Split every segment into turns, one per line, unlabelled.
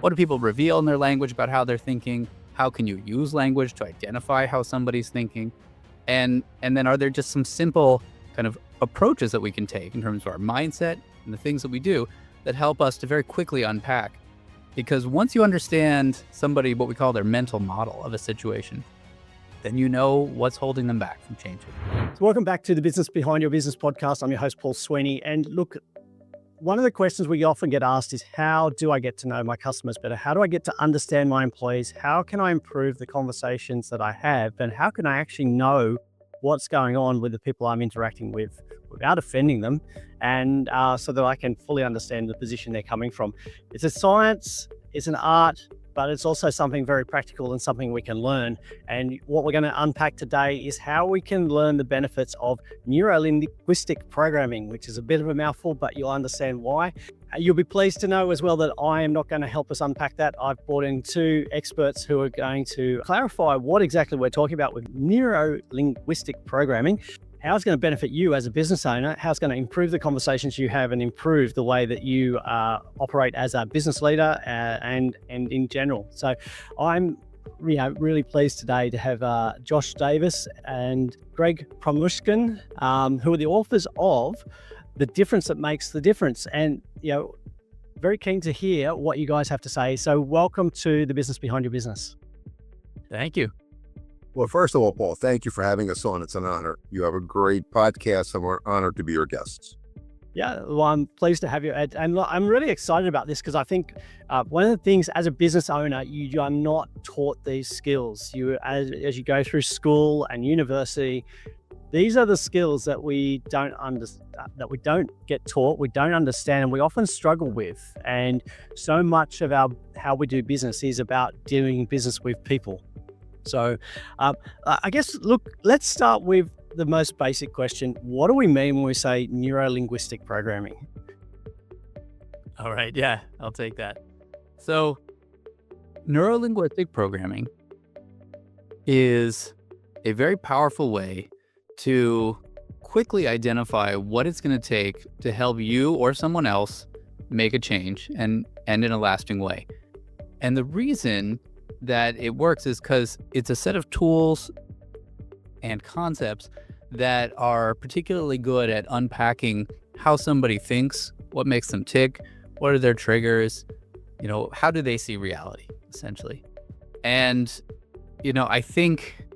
What do people reveal in their language about how they're thinking? How can you use language to identify how somebody's thinking? And then are there just some simple kind of approaches that we can take in terms of our mindset and the things that we do that help us to very quickly unpack? Because once you understand somebody, what we call their mental model of a situation, then you know what's holding them back from changing.
So welcome back to the Business Behind Your Business podcast. I'm your host, Paul Sweeney. And look, one of the questions we often get asked is, how do I get to know my customers better? How do I get to understand my employees? How can I improve the conversations that I have? And how can I actually know what's going on with the people I'm interacting with without offending them, and so that I can fully understand the position they're coming from? It's a science, it's an art, but it's also something very practical and something we can learn. And what we're going to unpack today is how we can learn the benefits of Neuro-Linguistic Programming, which is a bit of a mouthful, but you'll understand why. You'll be pleased to know as well that I am not going to help us unpack that. I've brought in two experts who are going to clarify what exactly we're talking about with Neuro-Linguistic Programming, how it's going to benefit you as a business owner, how it's going to improve the conversations you have and improve the way that you operate as a business leader and in general. So I'm really pleased today to have Josh Davis and Greg Prosmushkin, who are the authors of The Difference That Makes the Difference. And, very keen to hear what you guys have to say. So welcome to the Business Behind Your Business.
Thank you.
Well, first of all, Paul, thank you for having us on. It's an honor. You have a great podcast, and we're honored to be your guests.
Yeah, well, I'm pleased to have you. And I'm really excited about this because I think one of the things as a business owner, you are not taught these skills. As you go through school and university, these are the skills that we don't get taught, we don't understand, and we often struggle with. And so much of how we do business is about doing business with people. So I guess, look, let's start with the most basic question. What do we mean when we say neuro-linguistic programming?
All right. Yeah, I'll take that. So neuro-linguistic programming is a very powerful way to quickly identify what it's going to take to help you or someone else make a change and in a lasting way. And the reason that it works is because it's a set of tools and concepts that are particularly good at unpacking how somebody thinks, what makes them tick, what are their triggers, how do they see reality, essentially. And, I think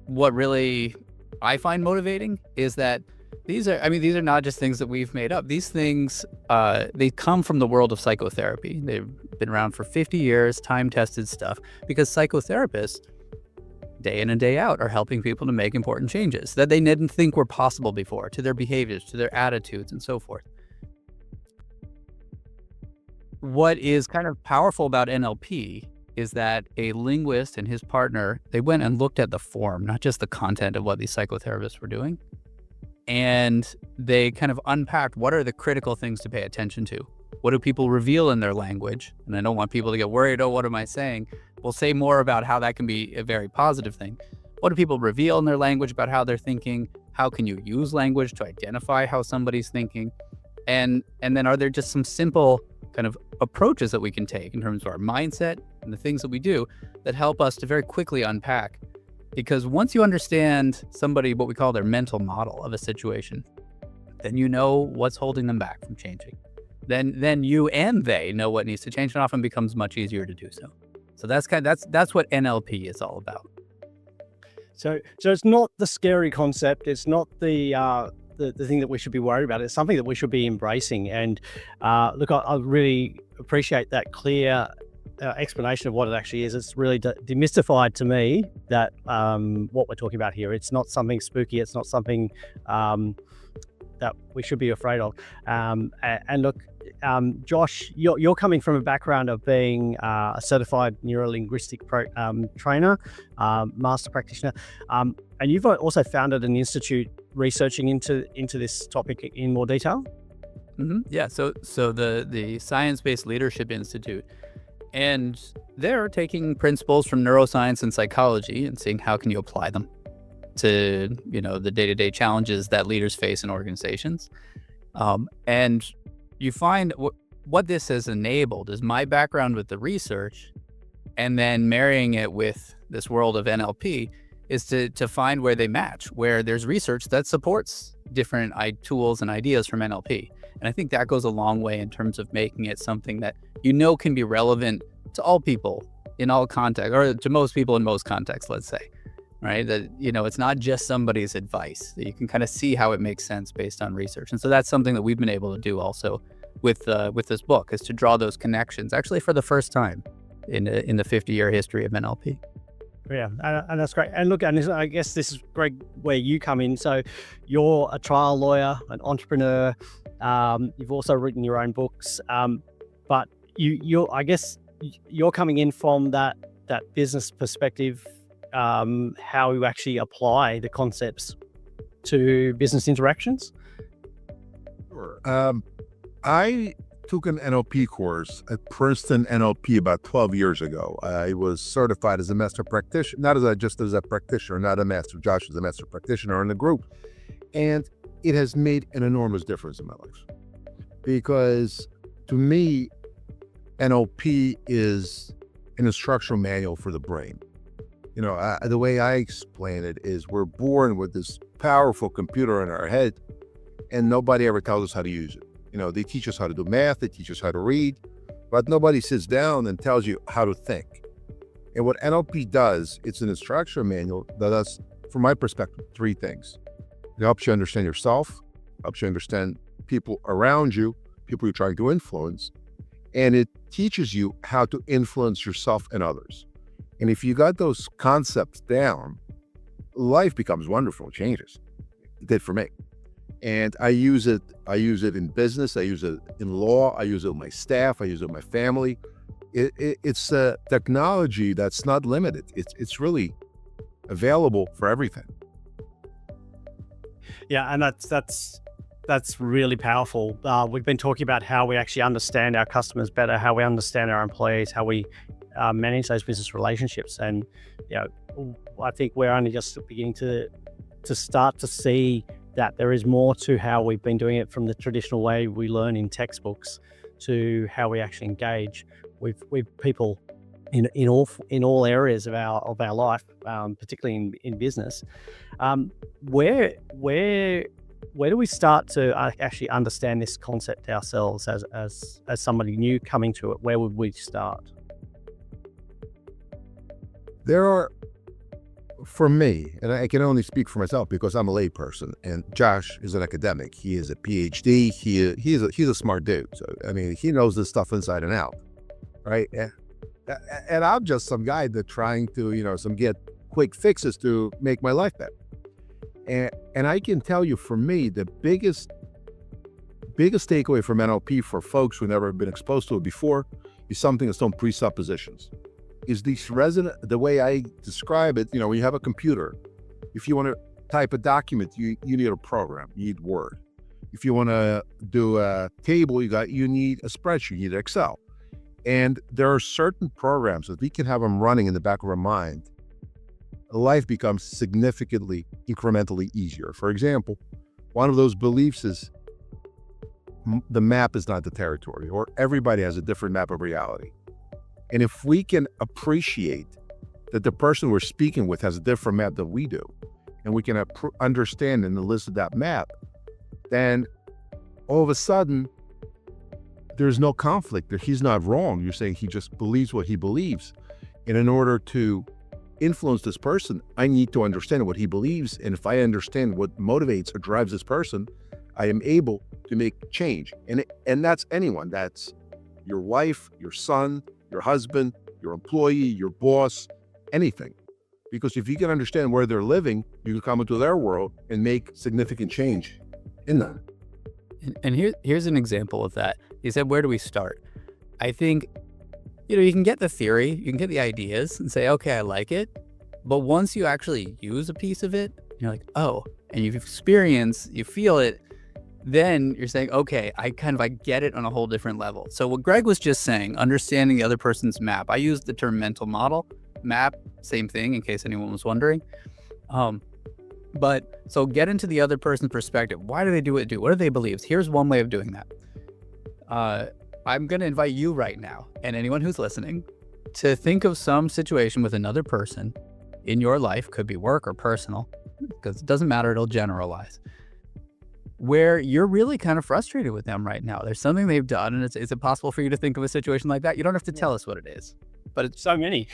what really I find motivating is that these are not just things that we've made up. These things, they come from the world of psychotherapy. They've been around for 50 years, time-tested stuff, because psychotherapists, day in and day out, are helping people to make important changes that they didn't think were possible before, to their behaviors, to their attitudes, and so forth. What is kind of powerful about NLP is that a linguist and his partner, they went and looked at the form, not just the content of what these psychotherapists were doing. And they kind of unpacked what are the critical things to pay attention to. What do people reveal in their language? And I don't want people to get worried, oh, what am I saying? We'll say more about how that can be a very positive thing. What do people reveal in their language about how they're thinking? How can you use language to identify how somebody's thinking? And then are there just some simple kind of approaches that we can take in terms of our mindset and the things that we do that help us to very quickly unpack? Because once you understand somebody, what we call their mental model of a situation, then you know what's holding them back from changing. Then you and they know what needs to change, and often becomes much easier to do so. So that's what NLP is all about.
So it's not the scary concept. It's not the thing that we should be worried about. It's something that we should be embracing. And look, I really appreciate that clear explanation of what it actually is. It's really demystified to me that what we're talking about here. It's not something spooky. It's not something that we should be afraid of. And look, Josh, you're coming from a background of being a certified neuro-linguistic trainer, master practitioner, and you've also founded an institute researching into this topic in more detail.
Mm-hmm. Yeah. So the Science-Based Leadership Institute, and they're taking principles from neuroscience and psychology and seeing how can you apply them to the day-to-day challenges that leaders face in organizations. And you find what this has enabled is my background with the research, and then marrying it with this world of NLP is to find where they match, where there's research that supports different tools and ideas from NLP. And I think that goes a long way in terms of making it something that can be relevant to all people in all contexts, or to most people in most contexts, let's say, right? That, it's not just somebody's advice, that you can kind of see how it makes sense based on research. And so that's something that we've been able to do also with this book, is to draw those connections, actually for the first time in the 50-year history of NLP.
Yeah, and that's great. And look, and I guess this is, Greg, where you come in. So you're a trial lawyer, an entrepreneur. You've also written your own books, but I guess you're coming in from that business perspective, how you actually apply the concepts to business interactions.
Sure. I took an NLP course at Princeton NLP about 12 years ago. I was certified as a master practitioner, not just as a practitioner, not a master. Josh is a master practitioner in the group. And it has made an enormous difference in my life. Because to me, NLP is an instructional manual for the brain. The way I explain it is we're born with this powerful computer in our head, and nobody ever tells us how to use it. They teach us how to do math, they teach us how to read, but nobody sits down and tells you how to think. And what NLP does, it's an instruction manual that does, from my perspective, three things. It helps you understand yourself, helps you understand people around you, people you're trying to influence, and it teaches you how to influence yourself and others. And if you got those concepts down, life becomes wonderful, it changes. It did for me. And I use it in business, I use it in law, I use it with my staff, I use it with my family. It's a technology that's not limited. It's really available for everything.
Yeah, and that's really powerful. We've been talking about how we actually understand our customers better, how we understand our employees, how we manage those business relationships. And I think we're only just beginning to start to see that there is more to how we've been doing it, from the traditional way we learn in textbooks to how we actually engage with people in all areas of our life, particularly in business. Where do we start to actually understand this concept ourselves as somebody new coming to it? Where would we start?
There are, for me, and I can only speak for myself because I'm a layperson, and Josh is an academic. He is a PhD. He's a smart dude. So he knows this stuff inside and out, right? And I'm just some guy that trying to get quick fixes to make my life better. And I can tell you, for me, the biggest takeaway from NLP for folks who never been exposed to it before is something that's on presuppositions. Is these the way I describe it, when you have a computer, if you want to type a document, you need a program, you need Word. If you want to do a table, you need a spreadsheet, you need Excel. And there are certain programs that we can have them running in the back of our mind. Life becomes significantly, incrementally easier. For example, one of those beliefs is the map is not the territory, or everybody has a different map of reality. And if we can appreciate that the person we're speaking with has a different map than we do, and we can understand and elicit that map, then all of a sudden, there's no conflict. He's not wrong. You're saying he just believes what he believes. And in order to influence this person, I need to understand what he believes. And if I understand what motivates or drives this person, I am able to make change. And that's anyone. That's your wife, your son, your husband, your employee, your boss, anything. Because if you can understand where they're living, you can come into their world and make significant change in them.
And here's an example of that. You said, where do we start? I think, you can get the theory, you can get the ideas and say, okay, I like it. But once you actually use a piece of it, you're like, oh, and you've experienced, you feel it, then you're saying, okay, I get it on a whole different level. So what Greg was just saying, understanding the other person's map, I used the term mental model. Map, same thing, in case anyone was wondering. But so get into the other person's perspective. Why do they do what they do? What are they beliefs? Here's one way of doing that. I'm going to invite you right now, and anyone who's listening, to think of some situation with another person in your life, could be work or personal, because it doesn't matter, it'll generalize, where you're really kind of frustrated with them right now. There's something they've done, and is it possible for you to think of a situation like that? You don't have to tell us what it is, but it's
So many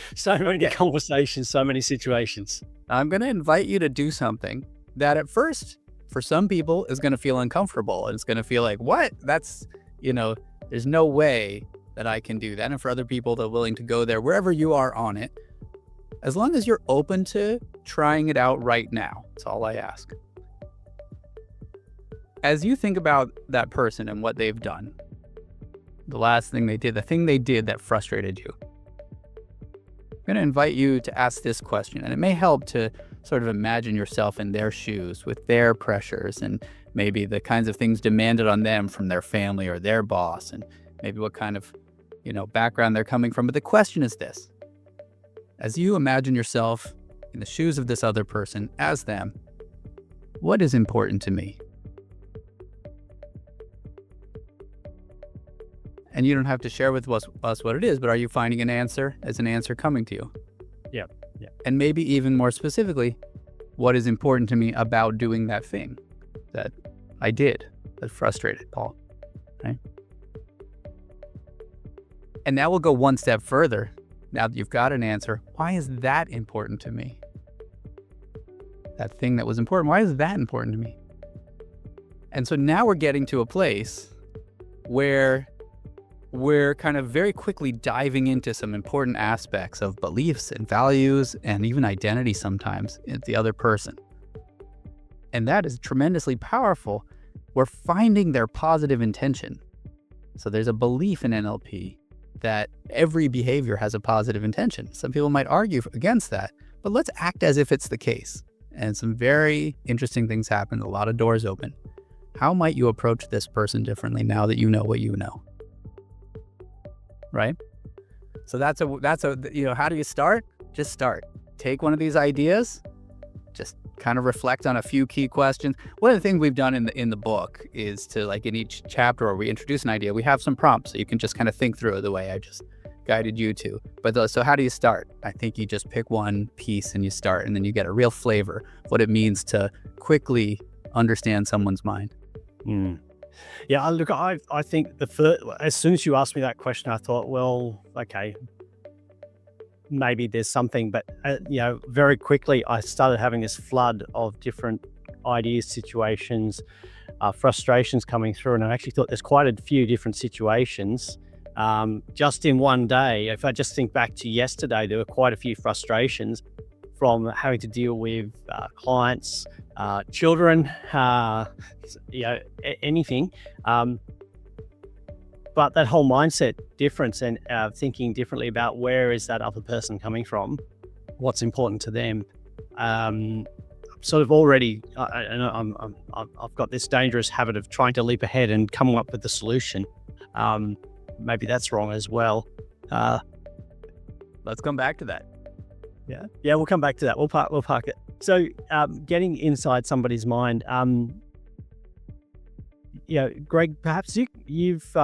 conversations, so many situations.
I'm going to invite you to do something that at first, for some people, is going to feel uncomfortable, and it's going to feel like, what? That's, there's no way that I can do that. And for other people, they're willing to go there, wherever you are on it, as long as you're open to trying it out right now. That's all I ask. As you think about that person and what they've done, the last thing they did, the thing they did that frustrated you, I'm going to invite you to ask this question, and it may help to sort of imagine yourself in their shoes with their pressures and maybe the kinds of things demanded on them from their family or their boss, and maybe what kind of, background they're coming from. But the question is this: as you imagine yourself in the shoes of this other person as them, what is important to me? And you don't have to share with us what it is, but are you finding an answer as an answer coming to you?
Yeah.
And maybe even more specifically, what is important to me about doing that thing that I did that frustrated Paul, right? And now we'll go one step further. Now that you've got an answer, why is that important to me? That thing that was important, why is that important to me? And so now we're getting to a place where we're kind of very quickly diving into some important aspects of beliefs and values and even identity sometimes in the other person. And that is tremendously powerful. We're finding their positive intention. So there's a belief in NLP that every behavior has a positive intention. Some people might argue against that, but let's act as if it's the case. And some very interesting things happen, a lot of doors open. How might you approach this person differently now that you know what you know? Right? So that's a, how do you start? Just start. Take one of these ideas, just kind of reflect on a few key questions. One of the things we've done in the book is to, like, in each chapter where we introduce an idea, we have some prompts so you can just kind of think through it the way I just guided you to. But so how do you start? I think you just pick one piece and you start, and then you get a real flavor of what it means to quickly understand someone's mind.
Yeah, look, I think as soon as you asked me that question, I thought, well, okay, maybe there's something, but very quickly I started having this flood of different ideas, situations, frustrations coming through, and I actually thought there's quite a few different situations just in one day. If I just think back to yesterday, there were quite a few frustrations from having to deal with clients, children, anything. But that whole mindset difference and thinking differently about where is that other person coming from, what's important to them. Sort of already, I've got this dangerous habit of trying to leap ahead and come up with the solution. Maybe that's wrong as well.
Let's come back to that.
Yeah, we'll come back to that. We'll park it. So, getting inside somebody's mind. Greg, perhaps you've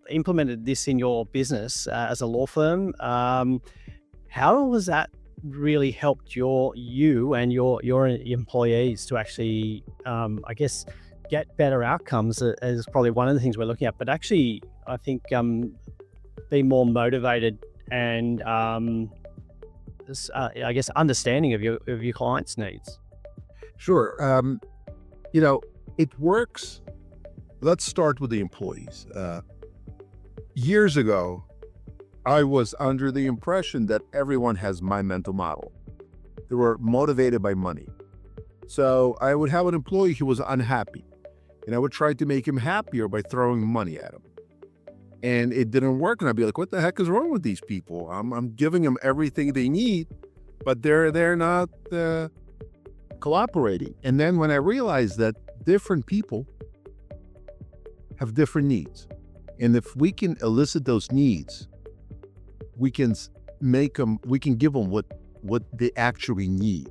implemented this in your business as a law firm. How has that really helped you and your employees to actually, I guess, get better outcomes? Is probably one of the things we're looking at. But actually, I think be more motivated and I guess understanding of your clients' needs.
Sure. It works. Let's start with the employees. Years ago, I was under the impression that everyone has my mental model. They were motivated by money. So I would have an employee who was unhappy, and I would try to make him happier by throwing money at him. And it didn't work, and I'd be like, what the heck is wrong with these people? I'm giving them everything they need, but they're not cooperating. And then when I realized that different people have different needs, and if we can elicit those needs, we can give them what they actually need.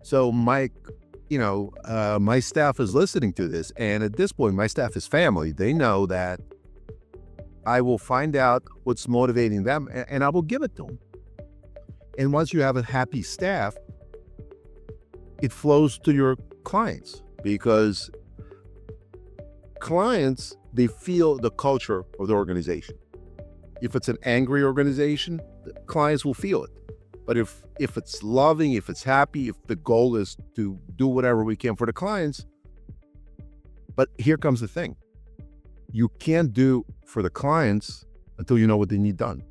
So my staff is listening to this, and at this point, my staff is family. They know that I will find out what's motivating them, and I will give it to them. And once you have a happy staff, it flows to your clients, because clients, they feel the culture of the organization. If it's an angry organization, the clients will feel it. But if it's loving, if it's happy, if the goal is to do whatever we can for the clients, but here comes the thing. You can't do for the clients until you know what they need done.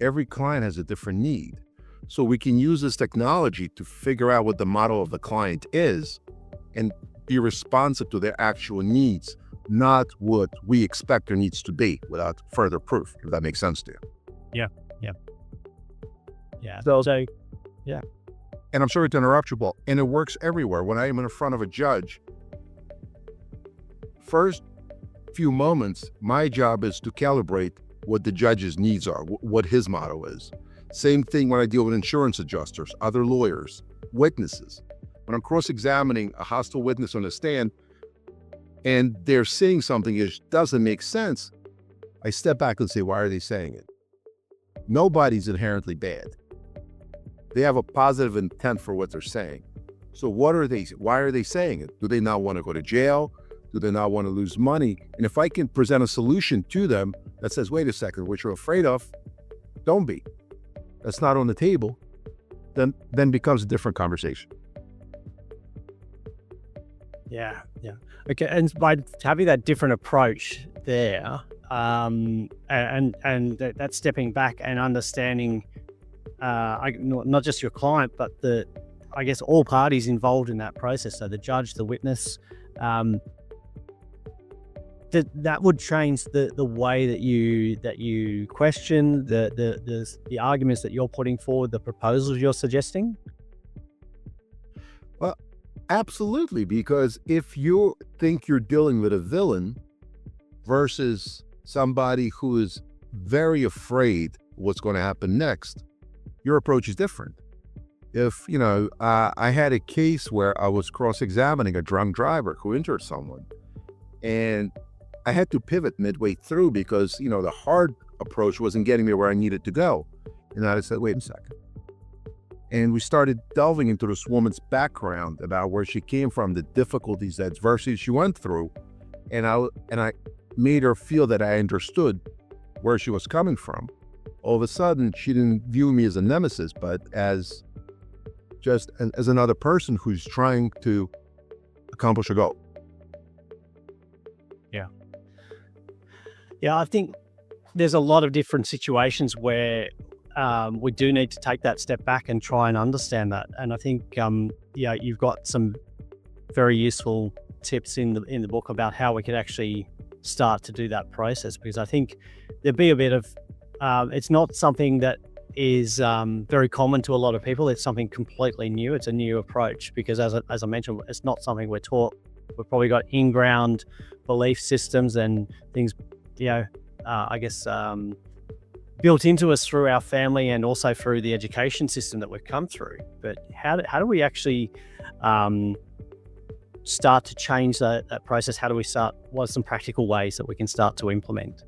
Every client has a different need. So we can use this technology to figure out what the model of the client is and be responsive to their actual needs, not what we expect their needs to be without further proof, if that makes sense to you.
Yeah.
So,
yeah.
And I'm sorry to interrupt you, Paul, and it works everywhere. When I am in front of a judge, first few moments, my job is to calibrate what the judge's needs are, what his motto is. Same thing when I deal with insurance adjusters, other lawyers, witnesses. When I'm cross-examining a hostile witness on the stand and they're saying something that doesn't make sense, I step back and say, why are they saying it? Nobody's inherently bad. They have a positive intent for what they're saying. So why are they saying it? Do they not want to go to jail? Do they not want to lose money? And if I can present a solution to them that says, wait a second, what you're afraid of, don't be. That's not on the table, then becomes a different conversation.
Yeah. Okay, and by having that different approach there, and that stepping back and understanding, not just your client, but I guess all parties involved in that process. So the judge, the witness, that would change the way that you question the arguments that you're putting forward, the proposals you're suggesting.
Well, absolutely, because if you think you're dealing with a villain versus somebody who is very afraid what's going to happen next, your approach is different. If, I had a case where I was cross-examining a drunk driver who injured someone, and I had to pivot midway through because, the hard approach wasn't getting me where I needed to go. And I said, wait a second. And we started delving into this woman's background about where she came from, the difficulties, the adversity she went through. And I made her feel that I understood where she was coming from. All of a sudden, she didn't view me as a nemesis, but as another person who's trying to accomplish a goal.
Yeah, I think there's a lot of different situations where we do need to take that step back and try and understand that. And I think, you've got some very useful tips in the book about how we could actually start to do that process, because I think there'd be a bit of, it's not something that is very common to a lot of people. It's something completely new. It's a new approach because, as I mentioned, it's not something we're taught. We've probably got in-ground belief systems and things, I guess, built into us through our family and also through the education system that we've come through. But how do we actually start to change that process? How do we start? What are some practical ways that we can start to implement?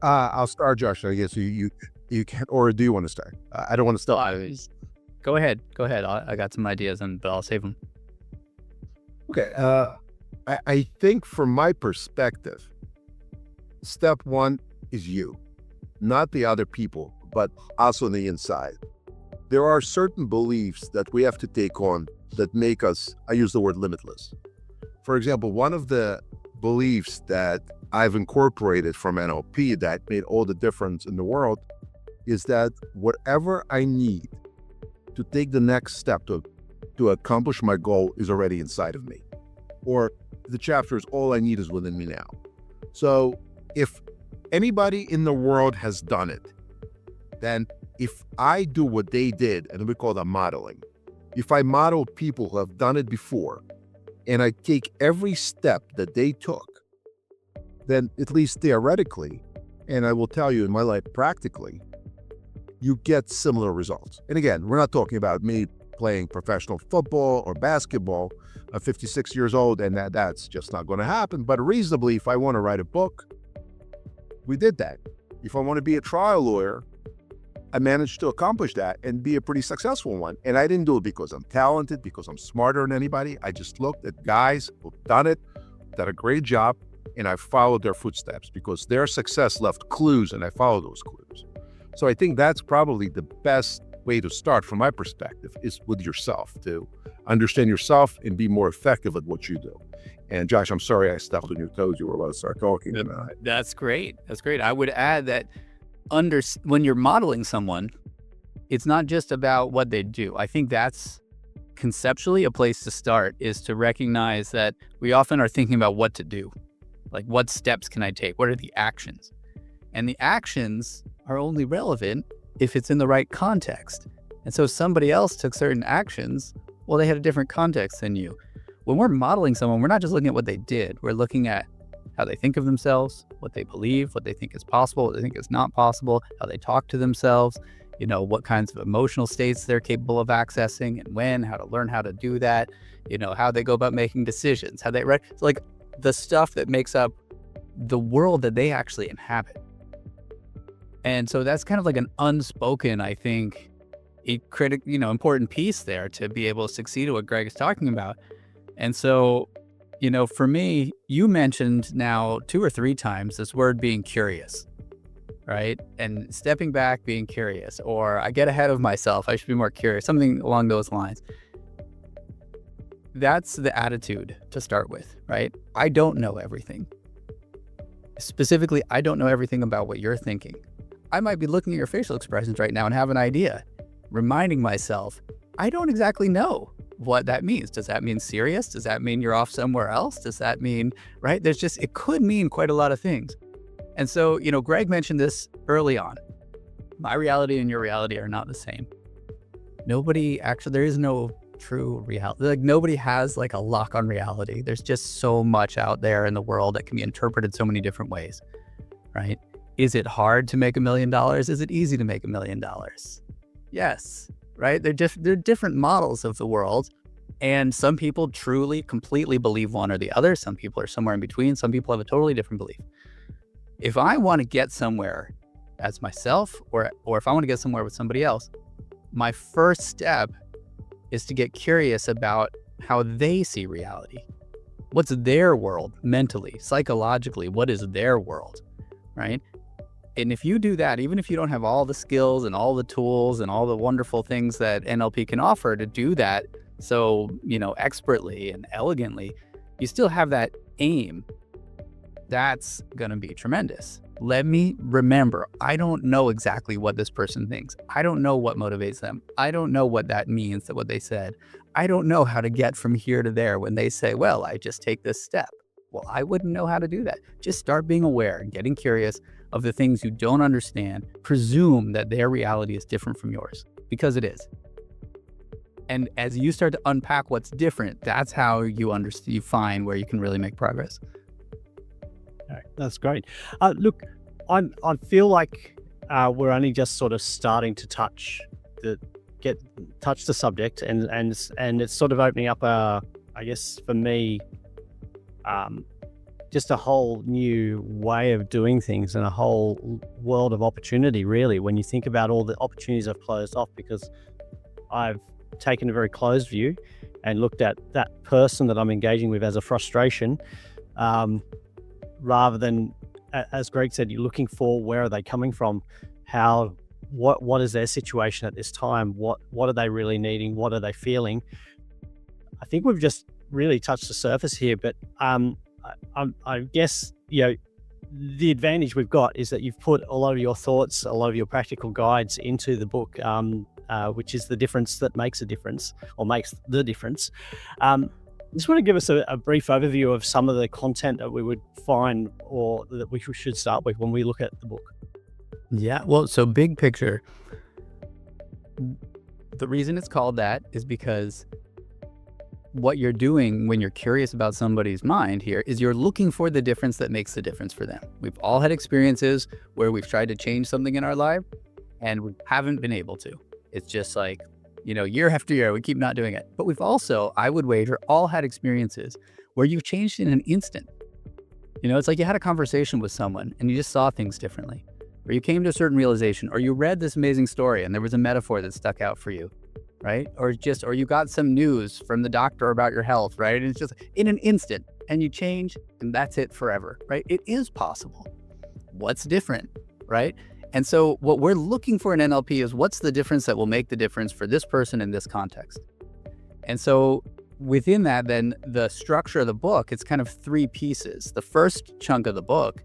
I'll start, Josh. I guess you can, or do you want to start? I don't want to start.
Go ahead. I got some ideas, but I'll save them.
Okay. I think from my perspective, step one is you, not the other people, but us on the inside. There are certain beliefs that we have to take on that make us, I use the word limitless. For example, one of the beliefs that I've incorporated from NLP that made all the difference in the world is that whatever I need to take the next step to accomplish my goal is already inside of me. Or the chapter is all I need is within me now. So if anybody in the world has done it, then if I do what they did, and we call that modeling, if I model people who have done it before, and I take every step that they took, then at least theoretically, and I will tell you in my life practically, you get similar results. And again, we're not talking about me playing professional football or basketball at 56 years old, and that's just not going to happen. But reasonably, if I want to write a book, we did that. If I want to be a trial lawyer, I managed to accomplish that and be a pretty successful one. And I didn't do it because I'm talented, because I'm smarter than anybody. I just looked at guys who've done it, did a great job, and I followed their footsteps because their success left clues, and I followed those clues. So I think that's probably the best way to start from my perspective, is with yourself, to understand yourself and be more effective at what you do. And Josh, I'm sorry I stepped on your toes. You were about to start talking.
That's great. That's great. I would add that when you're modeling someone, it's not just about what they do. I think that's conceptually a place to start, is to recognize that we often are thinking about what to do. Like, what steps can I take? What are the actions? And the actions are only relevant if it's in the right context. And so somebody else took certain actions, well, they had a different context than you. When we're modeling someone, we're not just looking at what they did. We're looking at how they think of themselves, what they believe, what they think is possible, what they think is not possible, how they talk to themselves, what kinds of emotional states they're capable of accessing and when, how to learn how to do that, how they go about making decisions, how they write. It's like the stuff that makes up the world that they actually inhabit. And so that's kind of like an unspoken, I think, important piece there to be able to succeed at what Greg is talking about. And so, for me, you mentioned now 2 or 3 times this word being curious, right? And stepping back, being curious, or I get ahead of myself, I should be more curious, something along those lines. That's the attitude to start with, right? I don't know everything. Specifically, I don't know everything about what you're thinking. I might be looking at your facial expressions right now and have an idea, reminding myself, I don't exactly know what that means. Does that mean serious? Does that mean you're off somewhere else? Does that mean, right? It could mean quite a lot of things. And so, Greg mentioned this early on. My reality and your reality are not the same. There is no true reality. Like, nobody has like a lock on reality. There's just so much out there in the world that can be interpreted so many different ways, right? Is it hard to make $1 million? Is it easy to make $1 million? Yes. Right? They're different models of the world. And some people truly, completely believe one or the other. Some people are somewhere in between. Some people have a totally different belief. If I want to get somewhere as myself, or if I want to get somewhere with somebody else, my first step is to get curious about how they see reality. What's their world mentally, psychologically? What is their world, right? And if you do that, even if you don't have all the skills and all the tools and all the wonderful things that NLP can offer to do that so, expertly and elegantly, you still have that aim. That's going to be tremendous. Let me remember, I don't know exactly what this person thinks. I don't know what motivates them. I don't know what that means, that what they said. I don't know how to get from here to there when they say, well, I just take this step. Well, I wouldn't know how to do that. Just start being aware and getting curious of the things you don't understand. Presume that their reality is different from yours, because it is. And as you start to unpack what's different, that's how you find where you can really make progress.
That's great. Look, I feel like we're only just sort of starting to touch the subject, and it's sort of opening up I guess for me, just a whole new way of doing things and a whole world of opportunity, really, when you think about all the opportunities I've closed off, because I've taken a very closed view and looked at that person that I'm engaging with as a frustration, rather than, as Greg said, you're looking for where are they coming from, what is their situation at this time, what are they really needing, what are they feeling. I think we've just really touched the surface here, but I guess, the advantage we've got is that you've put a lot of your thoughts, a lot of your practical guides into the book, which is the difference that makes a difference, or makes the difference. Just want to give us a brief overview of some of the content that we would find, or that we should start with when we look at the book.
Yeah, well, so big picture, the reason it's called that is because what you're doing when you're curious about somebody's mind here is you're looking for the difference that makes the difference for them. We've all had experiences where we've tried to change something in our life and we haven't been able to. It's just like, year after year, we keep not doing it. But we've also, I would wager, all had experiences where you've changed in an instant. It's like you had a conversation with someone and you just saw things differently, or you came to a certain realization, or you read this amazing story and there was a metaphor that stuck out for you, right? Or you got some news from the doctor about your health, right? And it's just in an instant, and you change, and that's it forever, right? It is possible. What's different, right? And so what we're looking for in NLP is what's the difference that will make the difference for this person in this context. And so within that, then the structure of the book, it's kind of 3 pieces. The first chunk of the book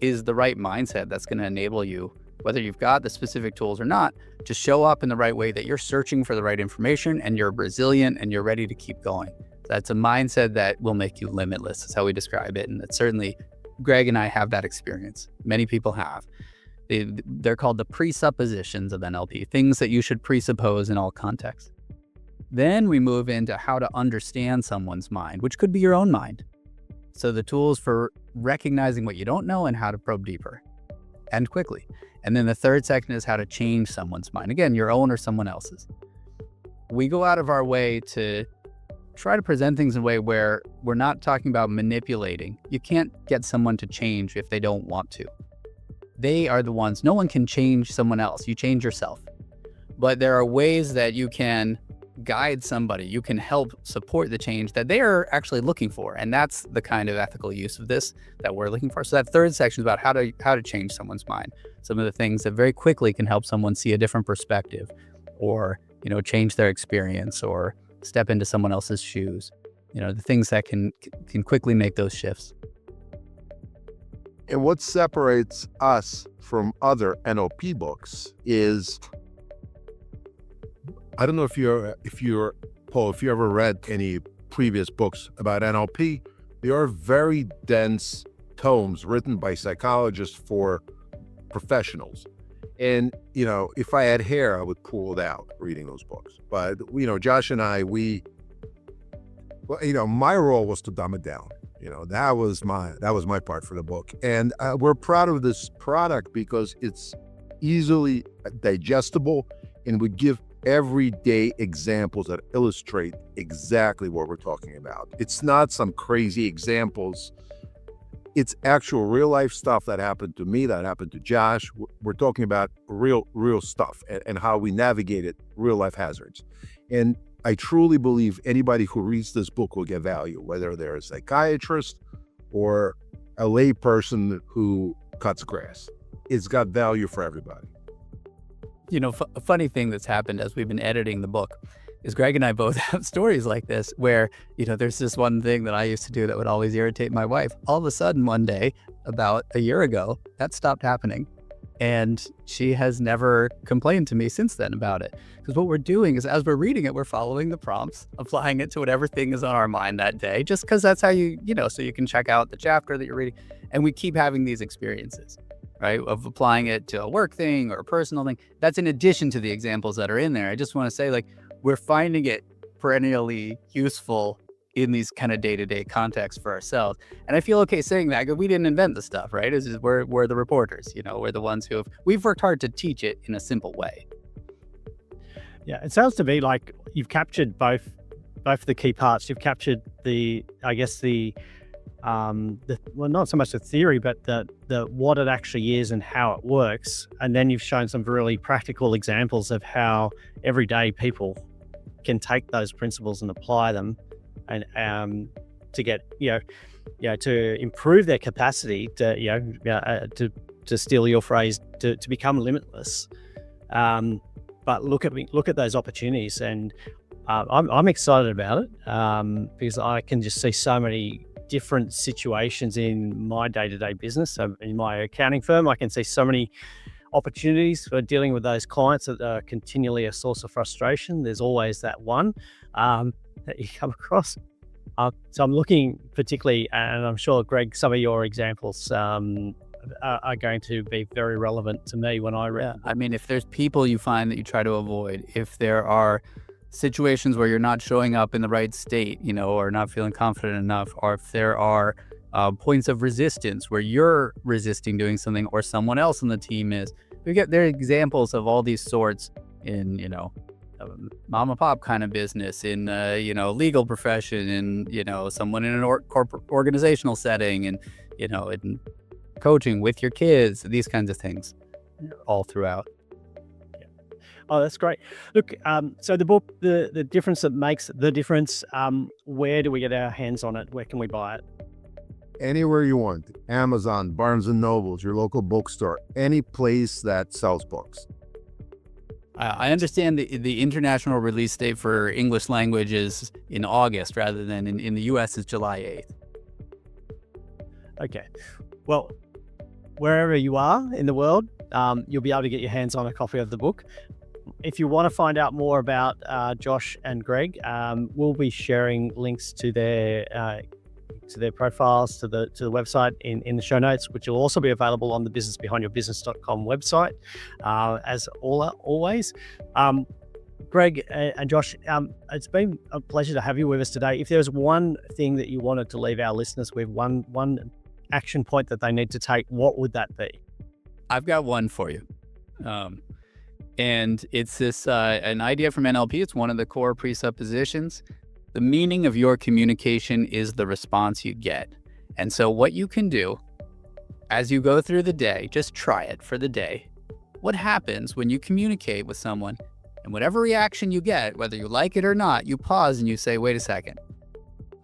is the right mindset that's going to enable you, whether you've got the specific tools or not, to show up in the right way, that you're searching for the right information and you're resilient and you're ready to keep going. That's a mindset that will make you limitless. That's how we describe it. And that certainly Greg and I have that experience. Many people have. They're called the presuppositions of NLP, things that you should presuppose in all contexts. Then we move into how to understand someone's mind, which could be your own mind. So the tools for recognizing what you don't know and how to probe deeper and quickly. And then the third section is how to change someone's mind. Again, your own or someone else's. We go out of our way to try to present things in a way where we're not talking about manipulating. You can't get someone to change if they don't want to. They are the ones. No one can change someone else. You change yourself. But there are ways that you can guide somebody. You can help support the change that they are actually looking for. And that's the kind of ethical use of this that we're looking for. So that third section is about how to change someone's mind. Some of the things that very quickly can help someone see a different perspective, or, change their experience, or step into someone else's shoes. The things that can quickly make those shifts.
And what separates us from other NLP books is, I don't know if you're Paul, if you ever read any previous books about NLP, they are very dense tomes written by psychologists for professionals. And, if I had hair, I would pull it out reading those books. But, Josh and I, my role was to dumb it down. That was my part for the book. And we're proud of this product because it's easily digestible, and we give everyday examples that illustrate exactly what we're talking about. It's not some crazy examples. It's actual real life stuff that happened to me, that happened to Josh. We're talking about real stuff and how we navigated real life hazards. And I truly believe anybody who reads this book will get value, whether they're a psychiatrist or a lay person who cuts grass. It's got value for everybody.
A funny thing that's happened as we've been editing the book is Greg and I both have stories like this where, there's this one thing that I used to do that would always irritate my wife. All of a sudden one day, about a year ago, that stopped happening. And she has never complained to me since then about it. Because what we're doing is, as we're reading it, we're following the prompts, applying it to whatever thing is on our mind that day, just because that's how so you can check out the chapter that you're reading. And we keep having these experiences, right, of applying it to a work thing or a personal thing. That's in addition to the examples that are in there. I just want to say, we're finding it perennially useful in these kind of day-to-day contexts for ourselves. And I feel okay saying that, because we didn't invent the stuff, right? We're the reporters, we're the ones we've worked hard to teach it in a simple way.
Yeah, it sounds to me like you've captured both the key parts. You've captured well, not so much the theory, but the what it actually is and how it works. And then you've shown some really practical examples of how everyday people can take those principles and apply them, and to get to improve their capacity to steal your phrase, to become limitless. But look at those opportunities, and I'm excited about it because I can just see so many different situations in my day-to-day business. So in my accounting firm, I can see so many opportunities for dealing with those clients that are continually a source of frustration. There's always that one that you come across. So I'm looking particularly, and I'm sure, Greg, some of your examples are going to be very relevant to me when I read.
Yeah, I mean, if there's people you find that you try to avoid, if there are situations where you're not showing up in the right state, or not feeling confident enough, or if there are points of resistance where you're resisting doing something or someone else on the team is, there are examples of all these sorts in, mom and pop kind of business, in legal profession, in someone in an corporate organizational setting, and in coaching with your kids, these kinds of things, all throughout.
Oh, that's great. Look, so the book, the difference that makes the difference, where do we get our hands on it? Where can we buy it?
Anywhere you want. Amazon, Barnes and Nobles, your local bookstore, any place that sells books.
I understand the international release date for English language is in August, rather than in the US is July 8th.
Okay. Well, wherever you are in the world, you'll be able to get your hands on a copy of the book. If you want to find out more about Josh and Greg, we'll be sharing links to their profiles, to the website in the show notes, which will also be available on the businessbehindyourbusiness.com website, as always. Greg and Josh, it's been a pleasure to have you with us today. If there's one thing that you wanted to leave our listeners with, one action point that they need to take, what would that be?
I've got one for you. And it's this an idea from NLP. It's one of the core presuppositions. The meaning of your communication is the response you get. And so what you can do as you go through the day, just try it for the day. What happens when you communicate with someone, and whatever reaction you get, whether you like it or not, you pause and you say, wait a second,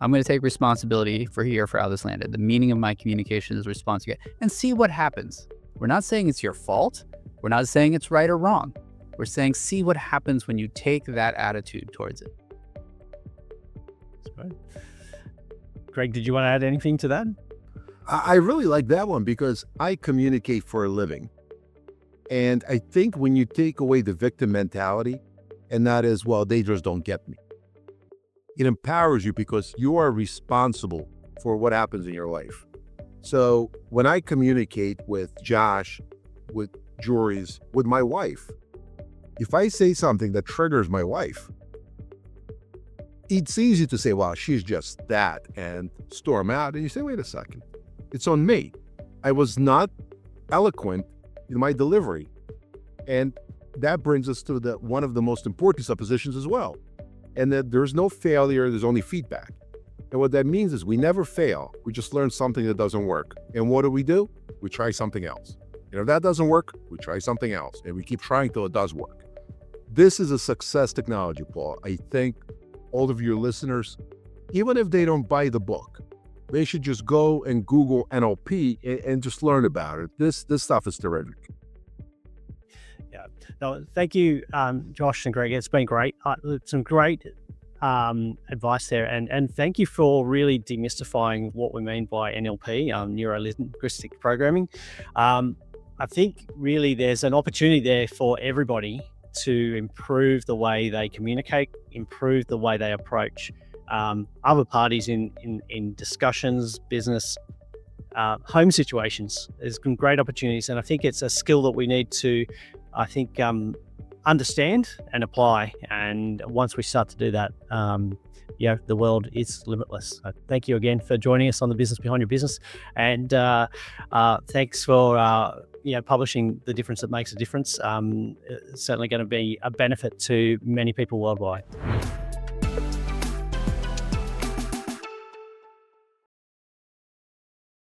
I'm going to take responsibility for how this landed. The meaning of my communication is the response you get, and see what happens. We're not saying it's your fault. We're not saying it's right or wrong. We're saying, see what happens when you take that attitude towards it.
That's right. Greg, did you want to add anything to that?
I really like that one because I communicate for a living. And I think when you take away the victim mentality, and that is, well, they just don't get me, it empowers you because you are responsible for what happens in your life. So when I communicate with Josh, with Joris, with my wife, if I say something that triggers my wife, it's easy to say, well, she's just that, and storm out. And you say, wait a second, it's on me. I was not eloquent in my delivery. And that brings us to one of the most important suppositions as well. And that there's no failure, there's only feedback. And what that means is we never fail. We just learn something that doesn't work. And what do? We try something else. And if that doesn't work, we try something else. And we keep trying till it does work. This is a success technology, Paul. I think all of your listeners, even if they don't buy the book, they should just go and Google NLP and just learn about it. This stuff is terrific.
Yeah. No, thank you, Josh and Greg. It's been great. Some great advice there. And thank you for really demystifying what we mean by NLP, Neuro-Linguistic Programming. I think really there's an opportunity there for everybody to improve the way they communicate, improve the way they approach other parties in discussions, business, home situations. There's some great opportunities, and I think it's a skill that we need to, understand and apply. And once we start to do that, the world is limitless. So thank you again for joining us on the Business Behind Your Business, and thanks for publishing The Difference That Makes a Difference. It's certainly going to be a benefit to many people worldwide.